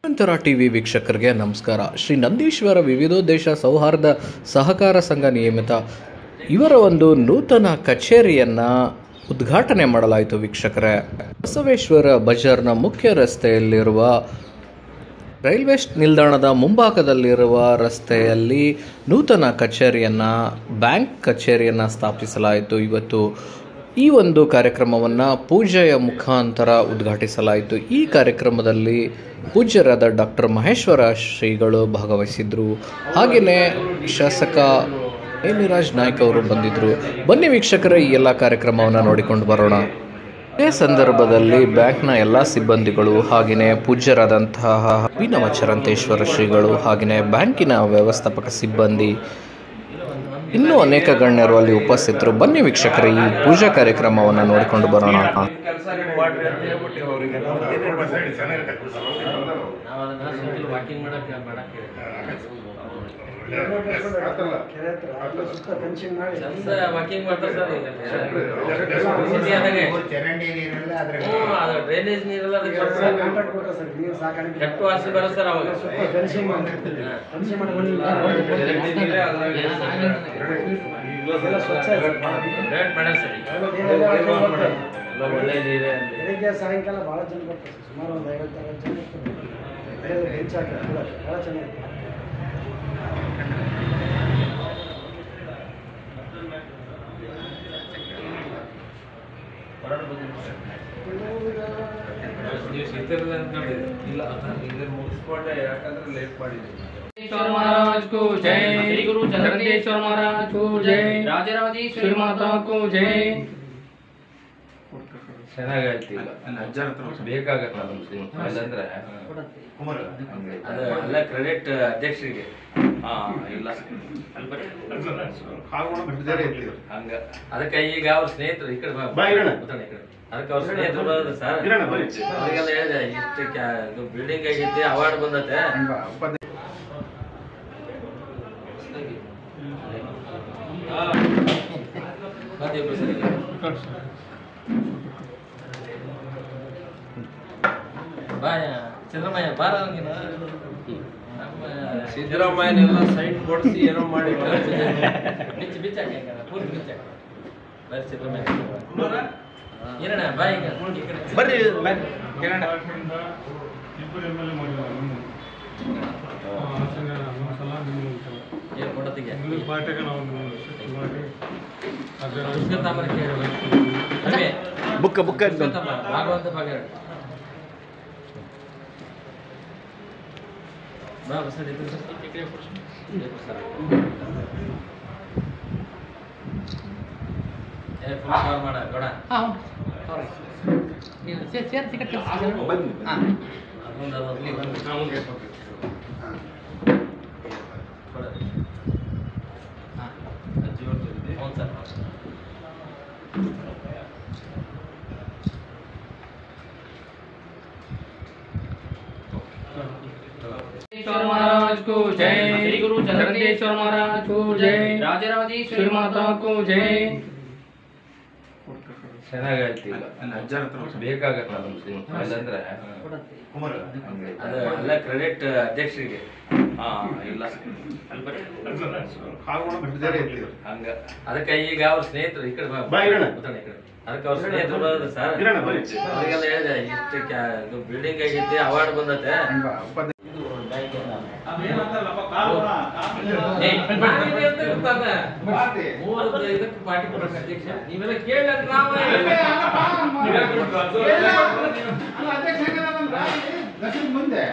ನಂತರ ಟಿವಿ ವೀಕ್ಷಕರಿಗೆ ನಮಸ್ಕಾರ. ಶ್ರೀ ನಂದೀಶ್ವರ ವಿವಿಧೋದ್ದೇಶ ಸೌಹಾರ್ದ ಸಹಕಾರ ಸಂಘ ನಿಯಮಿತ ಇವರ ಒಂದು ನೂತನ ಕಚೇರಿಯನ್ನು ಉದ್ಘಾಟನೆ ಮಾಡಲಾಯಿತು. ವೀಕ್ಷಕರೇ, ಬಸವೇಶ್ವರ ಬಜಾರ್ನ ಮುಖ್ಯ ರಸ್ತೆಯಲ್ಲಿರುವ ರೈಲ್ವೆ ನಿಲ್ದಾಣದ ಮುಂಭಾಗದಲ್ಲಿರುವ ರಸ್ತೆಯಲ್ಲಿ ನೂತನ ಕಚೇರಿಯನ್ನು, ಬ್ಯಾಂಕ್ ಕಚೇರಿಯನ್ನು ಸ್ಥಾಪಿಸಲಾಯಿತು. ಇವತ್ತು ಈ ಒಂದು ಕಾರ್ಯಕ್ರಮವನ್ನು ಪೂಜೆಯ ಮುಖಾಂತರ ಉದ್ಘಾಟಿಸಲಾಯಿತು. ಈ ಕಾರ್ಯಕ್ರಮದಲ್ಲಿ ಪೂಜ್ಯರಾದ ಡಾಕ್ಟರ್ ಮಹೇಶ್ವರ ಶ್ರೀಗಳು ಭಾಗವಹಿಸಿದ್ರು. ಹಾಗೆಯೇ ಶಾಸಕ ಮಿರಾಜ್ ನಾಯ್ಕ ಅವರು ಬಂದಿದ್ದರು. ಬನ್ನಿ ವೀಕ್ಷಕರೇ, ಈ ಎಲ್ಲ ಕಾರ್ಯಕ್ರಮವನ್ನು ನೋಡಿಕೊಂಡು ಬರೋಣ. ಇದೇ ಸಂದರ್ಭದಲ್ಲಿ ಬ್ಯಾಂಕ್ನ ಎಲ್ಲ ಸಿಬ್ಬಂದಿಗಳು, ಹಾಗೆಯೇ ಪೂಜ್ಯರಾದಂತಹ ಅಭಿನವ ಚರಂತೇಶ್ವರ ಶ್ರೀಗಳು, ಹಾಗೆಯೇ ಬ್ಯಾಂಕಿನ ವ್ಯವಸ್ಥಾಪಕ ಸಿಬ್ಬಂದಿ, ಇನ್ನೂ ಅನೇಕ ಗಣ್ಯರು ಅಲ್ಲಿ ಉಪಸ್ಥಿತರು. ಬನ್ನಿ ವೀಕ್ಷಕರೇ, ಈ ಪೂಜಾ ಕಾರ್ಯಕ್ರಮವನ್ನು ನೋಡಿಕೊಂಡು ಬರೋಣ. ಡ್ರೈನೇಜ್ ನೀರೆಲ್ಲ ಒಳ್ಳೆ ನೀರೇ. ಬೆಳಿಗ್ಗೆ ಸಾಯಂಕಾಲ ಭಾಳ ಜನ ಬರ್ತಾರೆ, ಸುಮಾರು ಒಂದು 50-60 ಜನ ಇರ್ತಾರೆ. ಭಾಳ ಚೆನ್ನಾಗಿರುತ್ತೆ. ನೀವು ಸಿಗ್ತಿರಲ್ಲ ಅನ್ಕೊಂಡಿದ್ದೆ, ಇಲ್ಲ ಇದನ್ನು ಮುಗಿಸ್ಕೊಂಡೆ, ಯಾಕಂದ್ರೆ ಲೇಟ್ ಮಾಡಿದ್ದೆ. महाराज को जय, श्री गुरु चंद्रकेश्वर महाराज को जय, राजराजेश्वरी माता को जय. ಚೆನ್ನಾಗಾಯ್ತು. ಬೇಕಾಗತ್ತಲ್ಲ ಅಲ್ಲಂದ್ರೆ ಅದೆಲ್ಲ ಕ್ರೆಡಿಟ್ ಅಧ್ಯಕ್ಷರಿಗೆ. ಇಲ್ಲ ಹಂಗ ಅದಕ್ಕೆ ಈಗ ಅವ್ರ ಸ್ನೇಹಿತರು ಈ ಕಡೆ ಅದಕ್ಕೆ ಅವ್ರ ಸ್ನೇಹಿತರು ಸರ್ ಅವರಿಗೆಲ್ಲ ಹೇಳಿದೆ, ಇಷ್ಟು ಬಿಲ್ಡಿಂಗ್ ಆಗೈತಿ, ಅವಾರ್ಡ್ ಬಂದತೆ. ಬಾಯ ಸಿದ್ದರಾಮಯ್ಯ ಬಾರ, ಸಿದ್ದರಾಮಯ್ಯನೆಲ್ಲ ಸೈಟ್ ಕೊಡಿಸಿ ಏನೋ ಮಾಡಿ ಬಿಚ್ಚಿ ಬಿಚ್ಚಾಕ ಪೂರ್ತಿ ಬಿಚ್ಚಾಕ. ಬರ್ರಿ ಸಿದ್ದರಾಮಯ್ಯ ಏನಣ್ಣ ಬಾಯ್ ಬರ್ರಿ ಏನು ಕೊಡತ್ತಿಗೆ ಬುಕ್ಕ ಬುಕ್ಕ ಭಾಗವಂತ ಭಾಗ ಮಾಡ ಗೌಡ महाराज को जय, श्री गुरु चंद्रकेश्वर महाराज को जय, राजराजेश्वरी माता को जय. ಚೆನ್ನಾಗಾಯ್ತು. ಬೇಕಾಗತ್ತಲ್ಲ ಅಲ್ಲಂದ್ರೆ ಅದೆಲ್ಲ ಕ್ರೆಡಿಟ್ ಅಧ್ಯಕ್ಷರಿಗೆ. ಇಲ್ಲ ಹಂಗ ಅದಕ್ಕೆ ಈಗ ಅವ್ರ ಸ್ನೇಹಿತರು ಈ ಕಡೆ ಅದಕ್ಕೆ ಅವ್ರ ಸ್ನೇಹಿತರು ಸರ್ ಅವರಿಗೆಲ್ಲ ಹೇಳಿದೆ, ಇಷ್ಟು ಬಿಲ್ಡಿಂಗ್ ಆಗೈತಿ, ಅವಾರ್ಡ್ ಬಂದತೆ. ಪಾರ್ಟಿ ಕೊಡೋಕೆ ಅಧ್ಯಕ್ಷ ನೀವೆಲ್ಲ ಕೇಳ ಮುಂದೆ